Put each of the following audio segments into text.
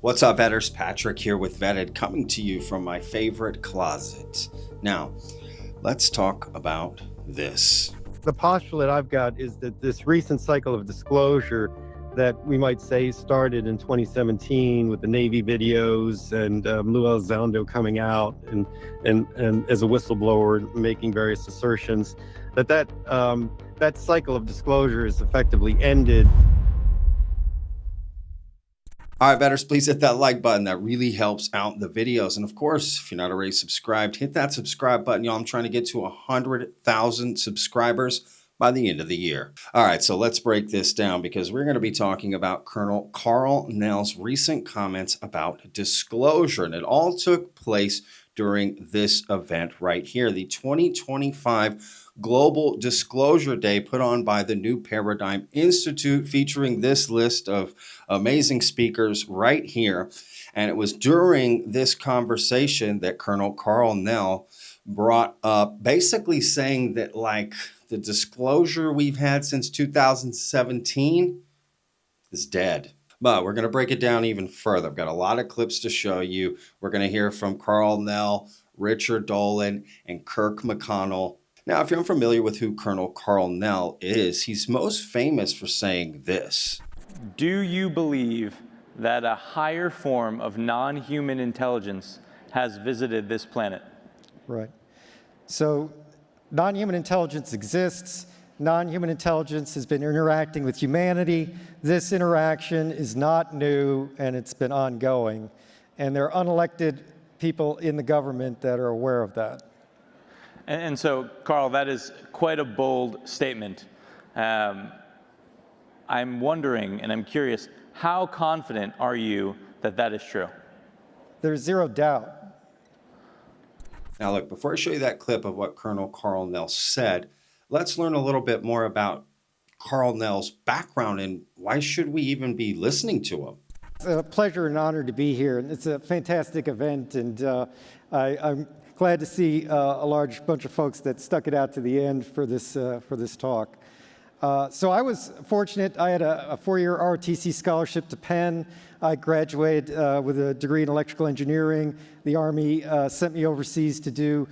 What's up, Vetters? Patrick here with Vetted, coming to you from my favorite closet. Now, let's talk about this. The postulate I've got is that this recent cycle of disclosure that we might say started in 2017 with the Navy videos and Lou Elizondo coming out and as a whistleblower making various assertions, that cycle of disclosure is effectively ended. All right, Vetters, please hit that like button. That really helps out the videos. And of course, if you're not already subscribed, hit that subscribe button. Y'all, I'm trying to get to 100,000 subscribers by the end of the year. All right, so let's break this down because we're going to be talking about Colonel Karl Nell's recent comments about disclosure. And it all took place during this event right here, the 2025 Global Disclosure Day put on by the New Paradigm Institute, featuring this list of amazing speakers right here. And it was during this conversation that Colonel Karl Nell brought up, basically saying that, like, the disclosure we've had since 2017 is dead. But we're going to break it down even further. I've got a lot of clips to show you. We're going to hear from Karl Nell, Richard Dolan, and Kirk McConnell. Now, if you're unfamiliar with who Colonel Karl Nell is, he's most famous for saying this. Do you believe that a higher form of non-human intelligence has visited this planet? Right. So non-human intelligence exists. Non-human intelligence has been interacting with humanity. This interaction is not new, and it's been ongoing. And there are unelected people in the government that are aware of that. And so, Karl, that is quite a bold statement. I'm wondering, and I'm curious, how confident are you that that is true? There's zero doubt. Now, look, before I show you that clip of what Colonel Karl Nell said, let's learn a little bit more about Karl Nell's background and why should we even be listening to him? It's a pleasure and honor to be here. It's a fantastic event, and I'm glad to see a large bunch of folks that stuck it out to the end for this talk. So I was fortunate. I had a four-year ROTC scholarship to Penn. I graduated with a degree in electrical engineering. The Army sent me overseas to do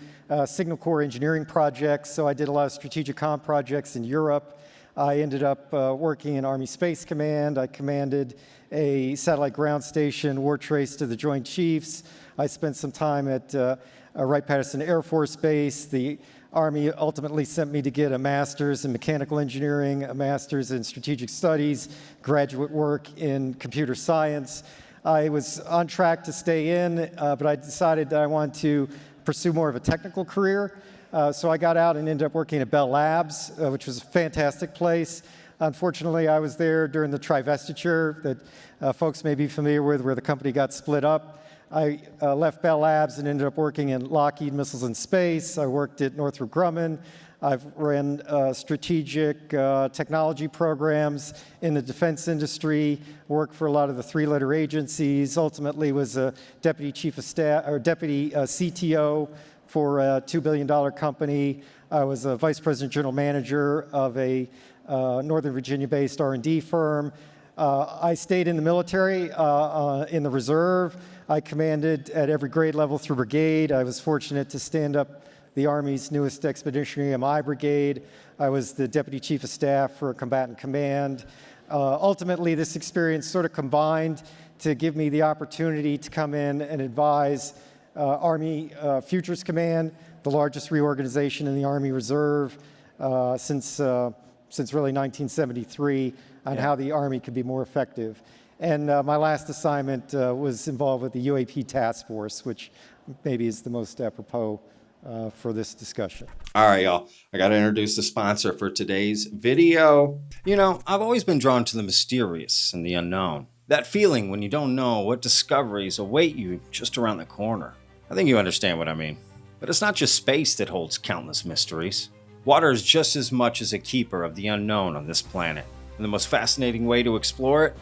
signal corps engineering projects, so I did a lot of strategic comm projects in Europe. I ended up working in Army Space Command. I commanded a satellite ground station, war trace to the Joint Chiefs. I spent some time at Wright-Patterson Air Force Base. The Army ultimately sent me to get a master's in mechanical engineering, a master's in strategic studies, graduate work in computer science. I was on track to stay in, but I decided that I wanted to pursue more of a technical career. So I got out and ended up working at Bell Labs, which was a fantastic place. Unfortunately, I was there during the trivestiture that folks may be familiar with, where the company got split up. I left Bell Labs and ended up working in Lockheed Missiles and Space. I worked at Northrop Grumman. I've ran strategic technology programs in the defense industry, worked for a lot of the three-letter agencies, ultimately was a deputy chief of staff, or deputy CTO for a $2 billion company. I was a vice president general manager of a Northern Virginia-based R&D firm. I stayed in the military, in the reserve. I commanded at every grade level through brigade. I was fortunate to stand up the Army's newest expeditionary MI brigade. I was the deputy chief of staff for a combatant command. Ultimately, this experience sort of combined to give me the opportunity to come in and advise Army Futures Command, the largest reorganization in the Army Reserve since really 1973, on how the Army could be more effective. And my last assignment was involved with the UAP task force, which maybe is the most apropos for this discussion. All right, y'all. I got to introduce the sponsor for today's video. You know, I've always been drawn to the mysterious and the unknown. That feeling when you don't know what discoveries await you just around the corner. I think you understand what I mean. But it's not just space that holds countless mysteries. Water is just as much as a keeper of the unknown on this planet. And the most fascinating way to explore it?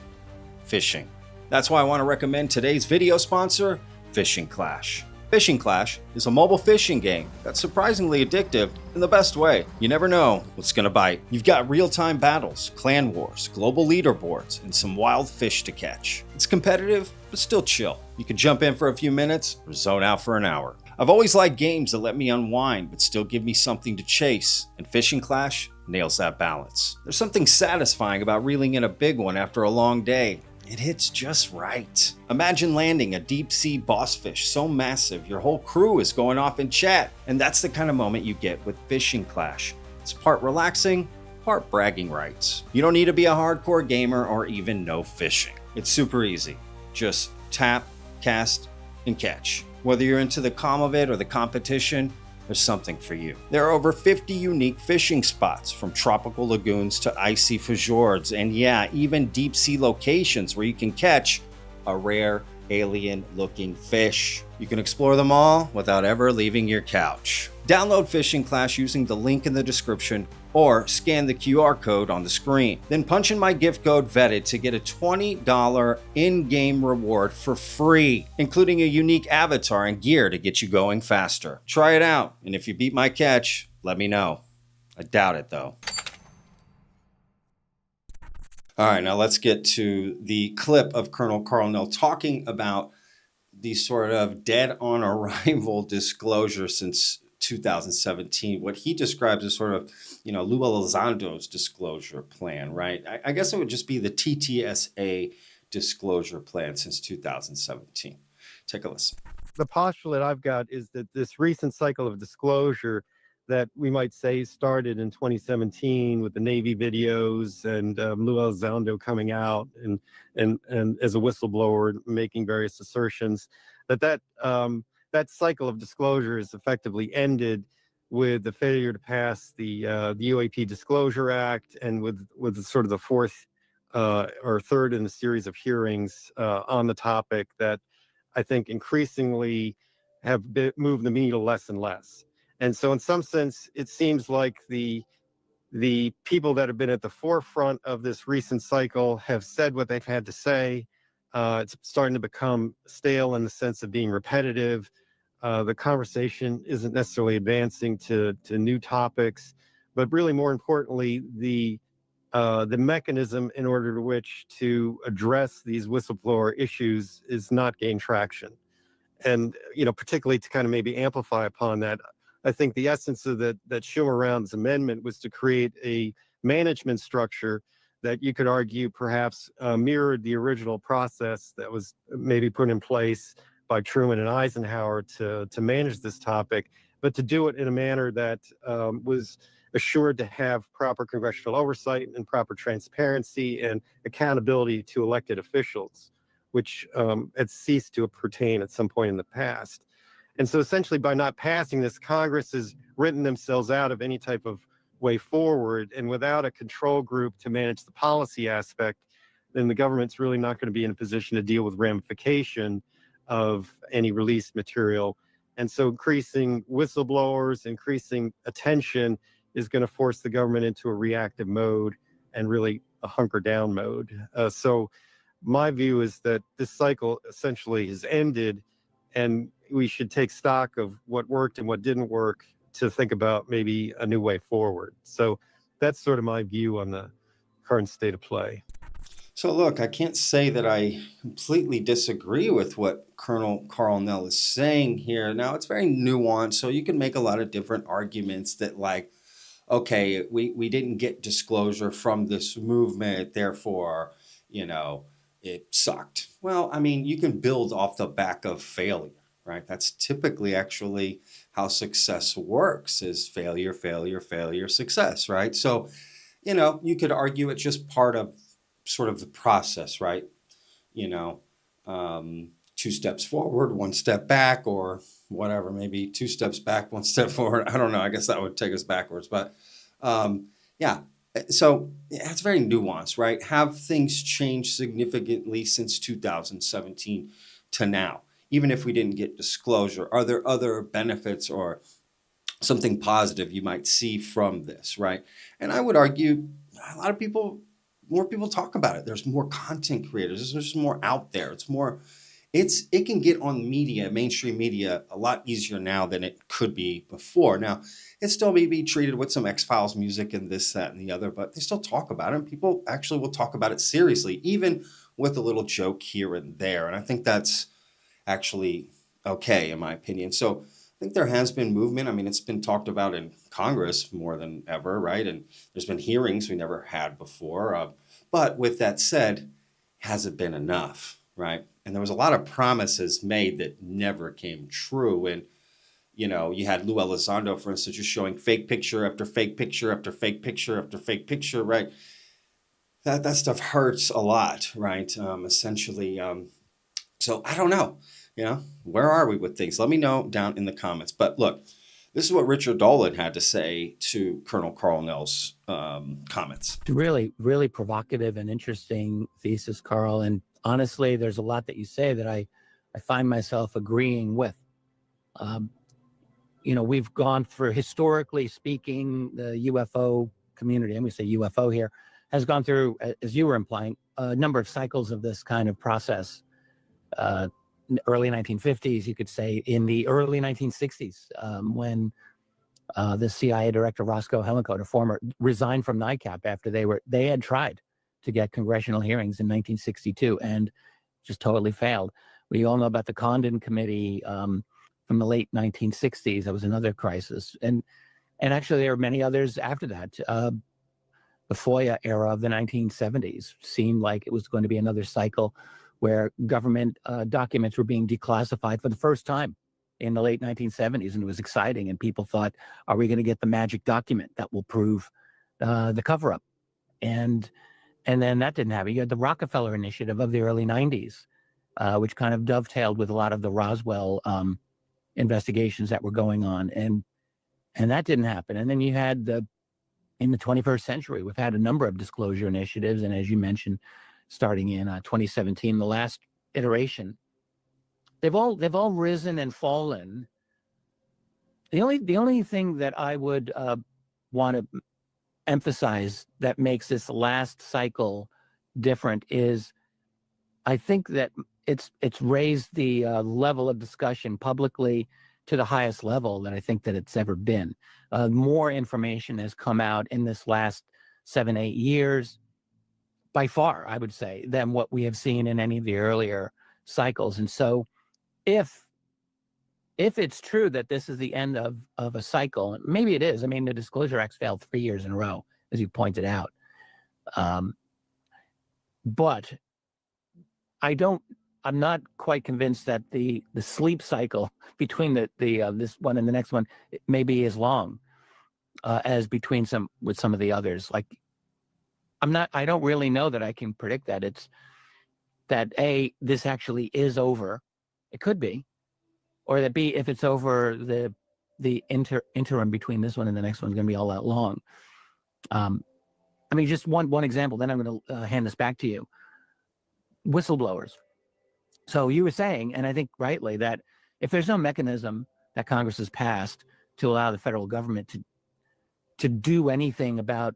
Fishing. That's why I want to recommend today's video sponsor, Fishing Clash. Fishing Clash is a mobile fishing game that's surprisingly addictive in the best way. You never know what's going to bite. You've got real-time battles, clan wars, global leaderboards, and some wild fish to catch. It's competitive, but still chill. You can jump in for a few minutes or zone out for an hour. I've always liked games that let me unwind but still give me something to chase, and Fishing Clash nails that balance. There's something satisfying about reeling in a big one after a long day. It hits just right. Imagine landing a deep sea boss fish so massive your whole crew is going off in chat, and that's the kind of moment you get with Fishing Clash. It's part relaxing, part bragging rights. You don't need to be a hardcore gamer or even know fishing. It's super easy. Just tap, cast, and catch. Whether you're into the calm of it or the competition, there's something for you. There are over 50 unique fishing spots, from tropical lagoons to icy fjords, and yeah, even deep sea locations where you can catch a rare alien-looking fish. You can explore them all without ever leaving your couch. Download Fishing Clash using the link in the description or scan the QR code on the screen. Then punch in my gift code VETTED to get a $20 in-game reward for free, including a unique avatar and gear to get you going faster. Try it out, and if you beat my catch, let me know. I doubt it though. All right, now let's get to the clip of Colonel Karl Nell talking about the sort of dead-on arrival disclosure since 2017, what he describes as sort of, Lou Elizondo's disclosure plan, right? I guess it would just be the TTSA disclosure plan since 2017. Take a listen. The postulate I've got is that this recent cycle of disclosure that we might say started in 2017 with the Navy videos and Lou Elizondo coming out and as a whistleblower making various assertions, that cycle of disclosure is effectively ended with the failure to pass the UAP Disclosure Act, and with sort of the fourth or third in a series of hearings on the topic that I think increasingly have moved the needle less and less. And so in some sense, it seems like the people that have been at the forefront of this recent cycle have said what they've had to say. It's starting to become stale in the sense of being repetitive. The conversation isn't necessarily advancing to new topics, but really more importantly, the mechanism in order to which to address these whistleblower issues is not gaining traction. And, particularly to kind of maybe amplify upon that, I think the essence of that Schumer-Rounds amendment was to create a management structure that you could argue perhaps mirrored the original process that was maybe put in place by Truman and Eisenhower to manage this topic, but to do it in a manner that was assured to have proper congressional oversight and proper transparency and accountability to elected officials, which had ceased to pertain at some point in the past. And so essentially by not passing this, Congress has written themselves out of any type of way forward, and without a control group to manage the policy aspect, then the government's really not going to be in a position to deal with ramification of any released material. And so increasing whistleblowers, increasing attention is going to force the government into a reactive mode and really a hunker down mode. So my view is that this cycle essentially has ended, and we should take stock of what worked and what didn't work to think about maybe a new way forward. So that's sort of my view on the current state of play. So look, I can't say that I completely disagree with what Colonel Karl Nell is saying here. Now, it's very nuanced, so you can make a lot of different arguments that, like, okay, we didn't get disclosure from this movement, therefore, it sucked. Well, I mean, you can build off the back of failure, right? That's typically actually how success works, is failure, failure, failure, success, right? So, you could argue it's just part of sort of the process, right? 2 steps forward, 1 step back, or whatever, maybe 2 steps back, 1 step forward. I don't know. I guess that would take us backwards. But yeah, so it's very nuanced, right? Have things changed significantly since 2017 to now? Even if we didn't get disclosure, are there other benefits or something positive you might see from this, right? And I would argue a lot of more people talk about it. There's more content creators. There's more out there. It's more it can get on media, mainstream media, a lot easier now than it could be before. Now, it still may be treated with some X-Files music and this, that, and the other, but they still talk about it. And people actually will talk about it seriously, even with a little joke here and there. And I think that's actually okay, in my opinion. So I think there has been movement. I mean, it's been talked about in Congress more than ever, right? And there's been hearings we never had before. But with that said, has it been enough, right? And there was a lot of promises made that never came true. And, you had Lou Elizondo, for instance, just showing fake picture after fake picture after fake picture after fake picture, right? That stuff hurts a lot, right? Essentially. So I don't know, where are we with things? Let me know down in the comments. But look, this is what Richard Dolan had to say to Colonel Karl Nell's comments. Really, really provocative and interesting thesis, Carl. And honestly, there's a lot that you say that I find myself agreeing with. We've gone through, historically speaking, the UFO community, and we say UFO here, has gone through, as you were implying, a number of cycles of this kind of process. Early 1950s, you could say, in the early 1960s, when the CIA director Roscoe Hellencoat, a former, resigned from NICAP after they had tried to get congressional hearings in 1962 and just totally failed. We all know about the Condon Committee from the late 1960s. That was another crisis, and actually there were many others after that. The FOIA era of the 1970s seemed like it was going to be another cycle where government documents were being declassified for the first time in the late 1970s, and it was exciting. And people thought, are we going to get the magic document that will prove the cover-up? And then that didn't happen. You had the Rockefeller Initiative of the early 90s, which kind of dovetailed with a lot of the Roswell investigations that were going on, and that didn't happen. And then you had in the 21st century, we've had a number of disclosure initiatives, and as you mentioned, starting in 2017, the last iteration, they've all risen and fallen. The only thing that I would want to emphasize that makes this last cycle different is I think that it's raised the level of discussion publicly to the highest level that I think that it's ever been. More information has come out in this last 7-8 years, by far, I would say, than what we have seen in any of the earlier cycles. And so if it's true that this is the end of a cycle, and maybe it is. I mean, the Disclosure Act's failed 3 years in a row, as you pointed out. But I'm not quite convinced that the sleep cycle between this one and the next one may be as long as between some of the others. Like, I don't really know that I can predict that. It's that A, this actually is over. It could be. Or that B, if it's over, the interim between this one and the next one is going to be all that long. I mean, just one example, then I'm going to hand this back to you. Whistleblowers. So you were saying, and I think rightly, that if there's no mechanism that Congress has passed to allow the federal government to do anything about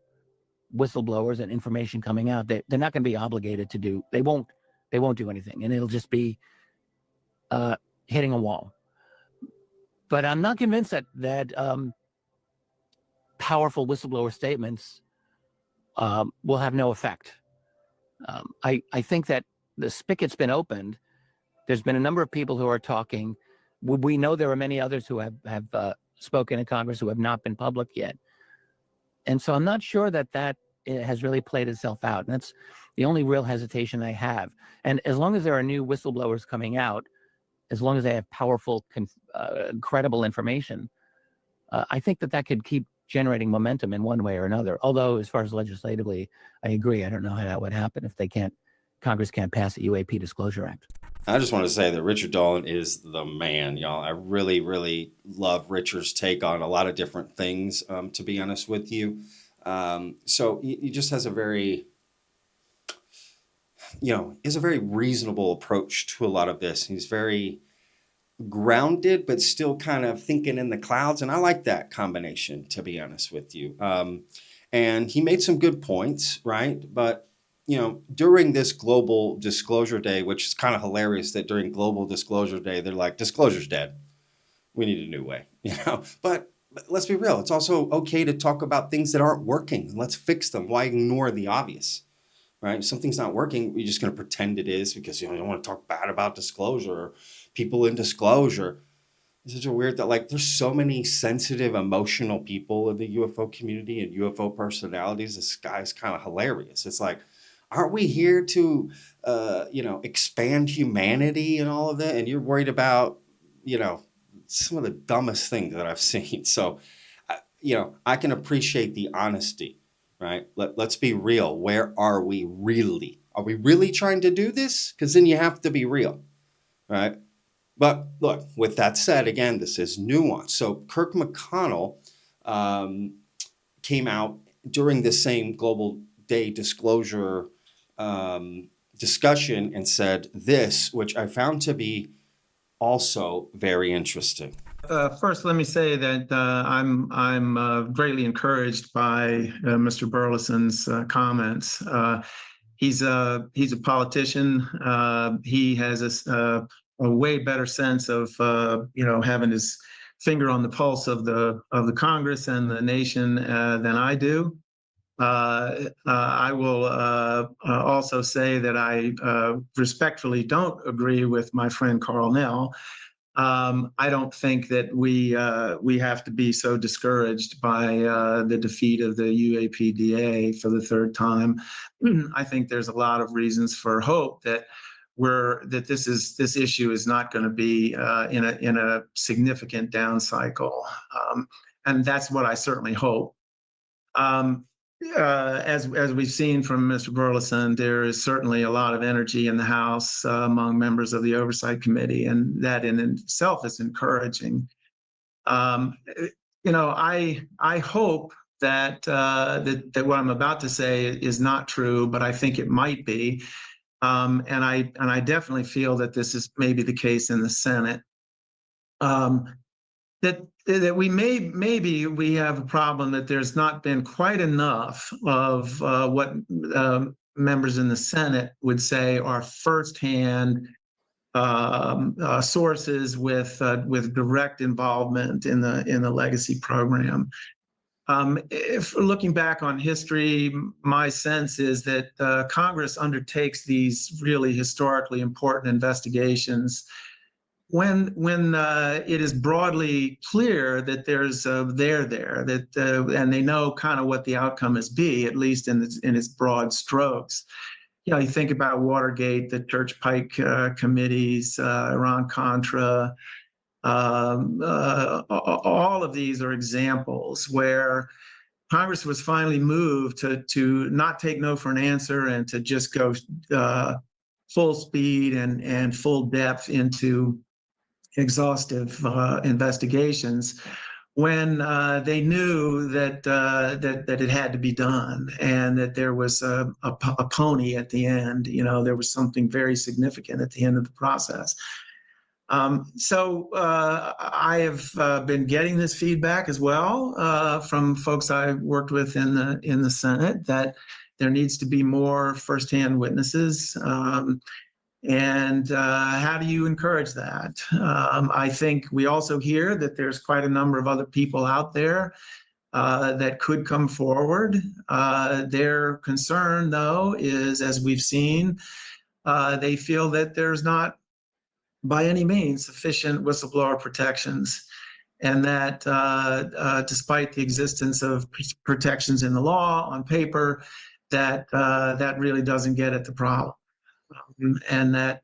whistleblowers and information coming out, they're not going to be obligated to do. They won't do anything, and it'll just be hitting a wall. But I'm not convinced that powerful whistleblower statements will have no effect. I think that the spigot's been opened. There's been a number of people who are talking. We know there are many others who have spoken in Congress who have not been public yet. And so I'm not sure that it has really played itself out. And that's the only real hesitation I have. And as long as there are new whistleblowers coming out, as long as they have powerful, credible information, I think that could keep generating momentum in one way or another. Although, as far as legislatively, I agree. I don't know how that would happen if Congress can't pass the UAP Disclosure Act. I just want to say that Richard Dolan is the man, y'all. I really, really love Richard's take on a lot of different things, to be honest with you. So he just has a very reasonable approach to a lot of this. He's very grounded, but still kind of thinking in the clouds. And I like that combination, to be honest with you. And he made some good points, right? But during this Global Disclosure Day, which is kind of hilarious that during Global Disclosure Day, they're like, disclosure's dead. We need a new way, But let's be real. It's also okay to talk about things that aren't working and let's fix them. Why ignore the obvious, right? If something's not working, we're just going to pretend it is because, you don't want to talk bad about disclosure or people in disclosure. It's such a weird that there's so many sensitive, emotional people in the UFO community and UFO personalities. This guy's kind of hilarious. It's like, aren't we here to, expand humanity and all of that? And you're worried about, some of the dumbest things that I've seen. So, I can appreciate the honesty, right? Let's be real. Where are we really? Are we really trying to do this? Because then you have to be real, right? But look, with that said, again, this is nuance. So Kirk McConnell came out during the same Global Day disclosure discussion and said this, which I found to be also very interesting. First, let me say that I'm greatly encouraged by Mr. Burleson's comments. He's a politician. He has a way better sense of having his finger on the pulse of the Congress and the nation than I do. I will also say that I respectfully don't agree with my friend Karl Nell. I don't think that we have to be so discouraged by the defeat of the UAPDA for the third time. I think there's a lot of reasons for hope that this issue is not going to be in a significant down cycle, and that's what I certainly hope. As we've seen from Mr. Burleson, there is certainly a lot of energy in the House among members of the Oversight Committee, and that in itself is encouraging. I hope that what I'm about to say is not true, but I think it might be, and I definitely feel that this is maybe the case in the Senate. That maybe we have a problem that there's not been quite enough of what members in the Senate would say are firsthand sources with direct involvement in the legacy program. If looking back on history, my sense is that Congress undertakes these really historically important investigations when it is broadly clear that there's and they know kind of what the outcome is at least in its broad strokes. You think about Watergate, the Church Pike committees, Iran-Contra. All of these are examples where Congress was finally moved to not take no for an answer and to just go full speed and full depth into exhaustive investigations when they knew that it had to be done and that there was a pony at the end. There was something very significant at the end of the process. So I have been getting this feedback as well from folks I worked with in the Senate that there needs to be more firsthand witnesses. And how do you encourage that? I think we also hear that there's quite a number of other people out there that could come forward. Their concern, though, is, as we've seen, they feel that there's not, by any means, sufficient whistleblower protections, and that despite the existence of protections in the law on paper, that really doesn't get at the problem. And that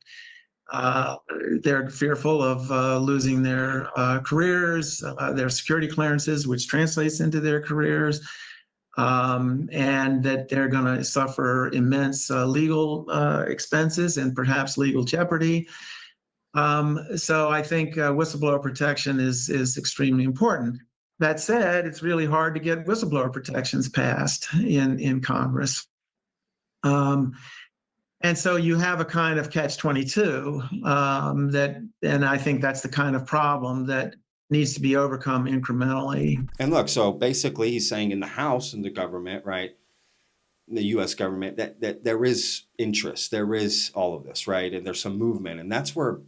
they're fearful of losing their careers, their security clearances, which translates into their careers, and that they're going to suffer immense legal expenses and perhaps legal jeopardy. So I think whistleblower protection is extremely important. That said, it's really hard to get whistleblower protections passed in Congress. And so you have a kind of catch-22 and I think that's the kind of problem that needs to be overcome incrementally. And look, so basically he's saying in the House and the government, right, the U.S. government that there is interest, there is all of this, right? And there's some movement, and that's where,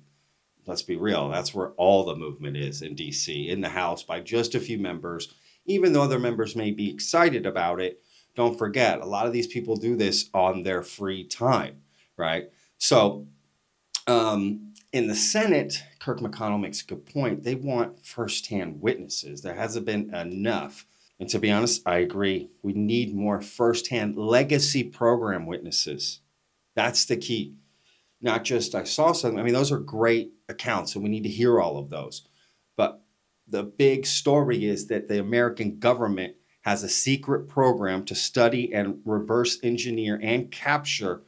let's be real, that's where all the movement is in D.C., in the House, by just a few members. Even though other members may be excited about it, don't forget, a lot of these people do this on their free time, right? So in the Senate, Kirk McConnell makes a good point. They want firsthand witnesses. There hasn't been enough. And to be honest, I agree. We need more firsthand legacy program witnesses. That's the key. Not just, I saw something. I mean, those are great accounts, and we need to hear all of those. But the big story is that the American government has a secret program to study and reverse engineer and capture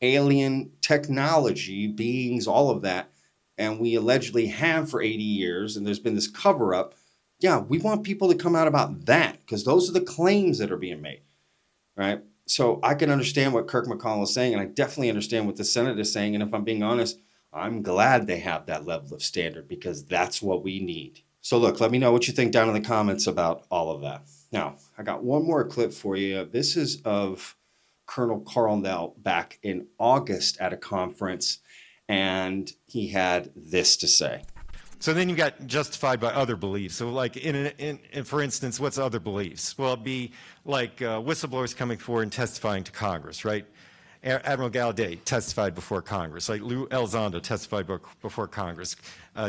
alien technology, beings, all of that. And we allegedly have for 80 years, and there's been this cover up. Yeah, we want people to come out about that, because those are the claims that are being made, right? So I can understand what Kirk McConnell is saying, and I definitely understand what the Senate is saying. And if I'm being honest, I'm glad they have that level of standard, because that's what we need. So look, let me know what you think down in the comments about all of that. Now, I got one more clip for you. This is of Colonel Karl Nell back in August at a conference, and he had this to say. So then you got justified by other beliefs. So like in for instance, what's other beliefs? Well, it'd be like whistleblowers coming forward and testifying to Congress, right? Admiral Gallaudet testified before Congress. Like Lou Elizondo testified before Congress.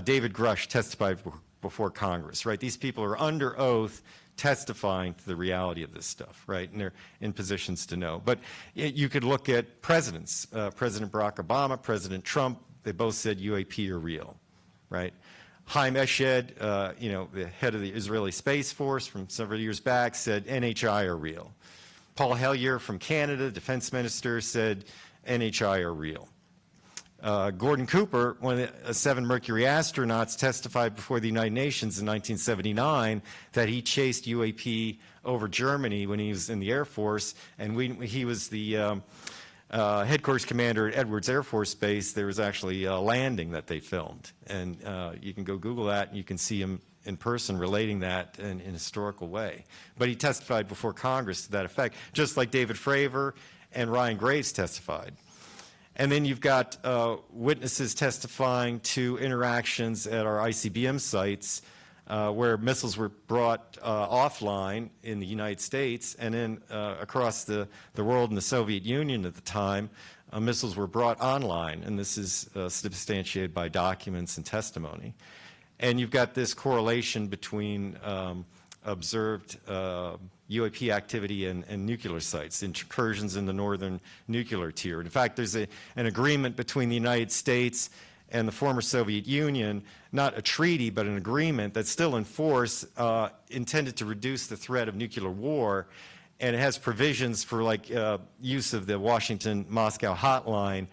David Grush testified before Congress, right? These people are under oath testifying to the reality of this stuff, right? And they're in positions to know. But you could look at presidents. President Barack Obama, President Trump, they both said UAP are real, right? Haim Eshed, the head of the Israeli Space Force from several years back, said NHI are real. Paul Hellyer from Canada, defense minister, said NHI are real. Gordon Cooper, one of the 7 Mercury astronauts, testified before the United Nations in 1979 that he chased UAP over Germany when he was in the Air Force, and he was the headquarters commander at Edwards Air Force Base. There was actually a landing that they filmed, and you can go Google that, and you can see him in person relating that in a historical way. But he testified before Congress to that effect, just like David Fravor and Ryan Graves testified. And then you've got witnesses testifying to interactions at our ICBM sites where missiles were brought offline in the United States, and then across the world in the Soviet Union at the time, missiles were brought online, and this is substantiated by documents and testimony. And you've got this correlation between observed UAP activity and nuclear sites, incursions in the northern nuclear tier. In fact, there's an agreement between the United States and the former Soviet Union, not a treaty, but an agreement that's still in force, intended to reduce the threat of nuclear war. And it has provisions for like use of the Washington-Moscow hotline.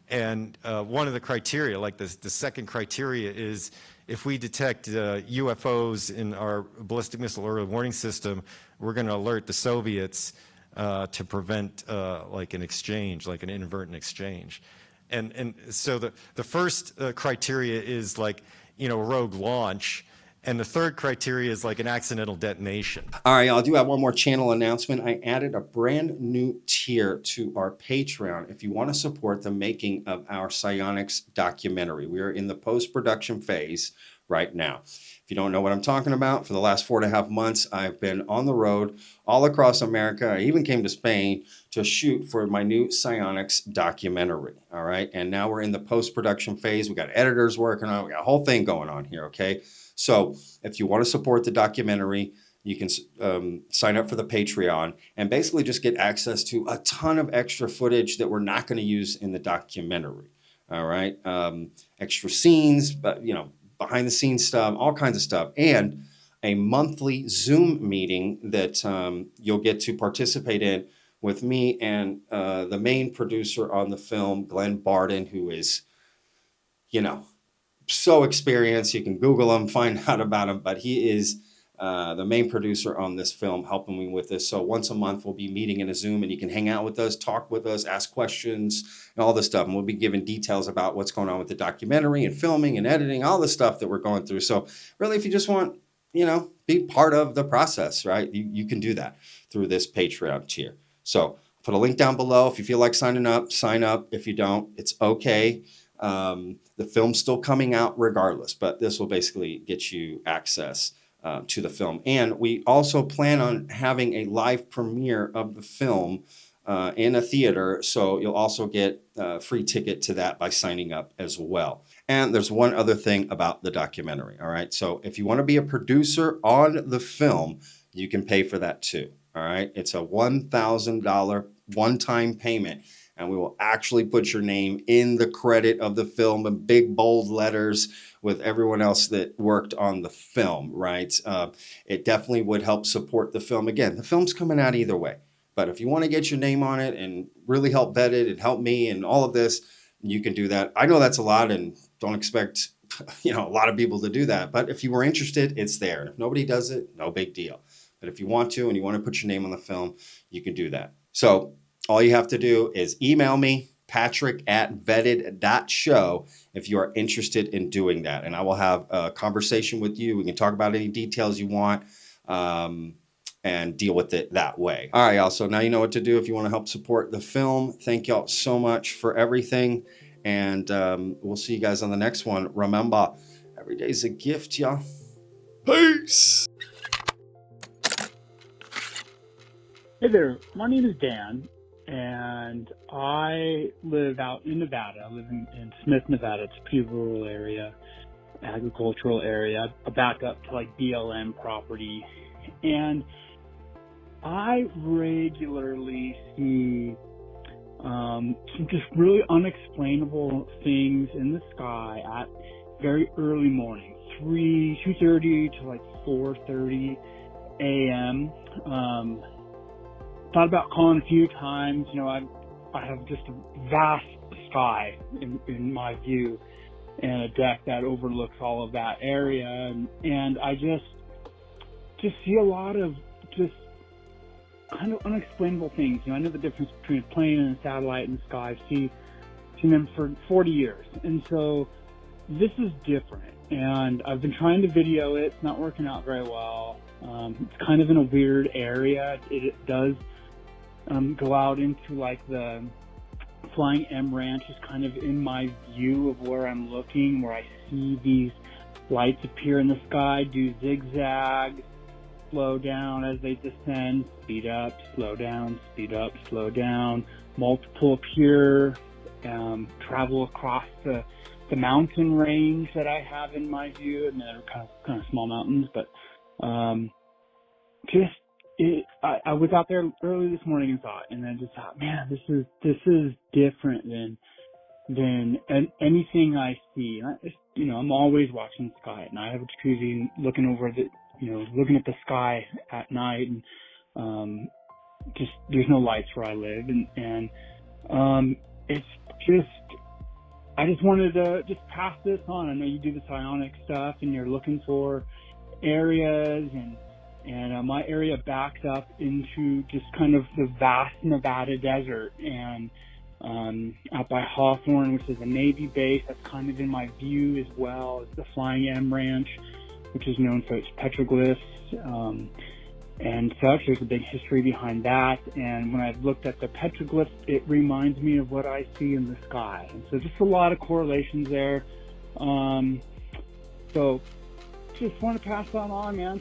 And one of the criteria, like the second criteria, is if we detect UFOs in our ballistic missile early warning system, we're going to alert the Soviets to prevent like an exchange, like an inadvertent exchange. And so the first criteria is like, rogue launch. And the third criteria is like an accidental detonation. All right, I do have one more channel announcement. I added a brand new tier to our Patreon if you want to support the making of our psionics documentary. We are in the post-production phase right now. If you don't know what I'm talking about, for the last 4.5 months, I've been on the road all across America. I even came to Spain to shoot for my new psionics documentary. All right, and now we're in the post-production phase. We got editors working on it. We got a whole thing going on here, okay? So if you want to support the documentary, you can sign up for the Patreon and basically just get access to a ton of extra footage that we're not going to use in the documentary. All right. Extra scenes, but, behind the scenes stuff, all kinds of stuff, and a monthly Zoom meeting that you'll get to participate in with me and the main producer on the film, Glenn Barden, who is, so experienced. You can Google him, find out about him, but he is the main producer on this film, helping me with this. So once a month, we'll be meeting in a Zoom, and you can hang out with us, talk with us, ask questions, and all this stuff. And we'll be giving details about what's going on with the documentary and filming and editing, all the stuff that we're going through. So really, if you just want, be part of the process, right? You can do that through this Patreon tier. So Put a link down below. If you feel like signing up, sign up. If you don't, it's okay. The film's still coming out regardless, but this will basically get you access to the film. And we also plan on having a live premiere of the film in a theater, so you'll also get a free ticket to that by signing up as well. And there's one other thing about the documentary, all right? So if you want to be a producer on the film, you can pay for that too, all right? It's a $1,000 one-time payment, and we will actually put your name in the credit of the film in big bold letters with everyone else that worked on the film, right? It definitely would help support the film. Again, the film's coming out either way, but if you want to get your name on it and really help vet it and help me and all of this, you can do that. I know that's a lot, and don't expect a lot of people to do that, but if you were interested, it's there. And if nobody does it, no big deal. But if you want to and you want to put your name on the film, you can do that. So all you have to do is email me, patrick@vetted.show, if you are interested in doing that. And I will have a conversation with you. We can talk about any details you want and deal with it that way. All right, y'all. So now you know what to do if you want to help support the film. Thank y'all so much for everything. And we'll see you guys on the next one. Remember, every day's a gift, y'all. Peace. Hey there, my name is Dan, and I live out in Nevada. I live in Smith, Nevada. It's a pretty rural area, agricultural area. I back up to like BLM property, and I regularly see some just really unexplainable things in the sky at very early morning, 2:30 to like 4:30 a.m. Thought about calling a few times. I have just a vast sky in my view, and a deck that overlooks all of that area, and I just see a lot of just kind of unexplainable things. I know the difference between a plane and a satellite in the sky. I've seen them for 40 years, and so this is different. And I've been trying to video it. It's not working out very well. It's kind of in a weird area. It does go out into like the Flying M Ranch is kind of in my view of where I'm looking, where I see these lights appear in the sky, do zigzag, slow down as they descend, speed up, slow down, speed up, slow down, multiple appear, travel across the mountain range that I have in my view, and they're kind of small mountains, but I was out there early this morning and saw it, and I just thought, man, this is different than anything I see. And I'm always watching the sky at night. I have a jacuzzi looking over looking at the sky at night, and just there's no lights where I live, and it's just. I just wanted to just pass this on. I know you do the psionic stuff, and you're looking for areas, and my area backs up into just kind of the vast Nevada desert, and out by Hawthorne, which is a Navy base, that's kind of in my view as well as the Flying M Ranch, which is known for its petroglyphs and such. There's a big history behind that, and when I've looked at the petroglyphs, it reminds me of what I see in the sky, and so just a lot of correlations there. So just want to pass that on, man.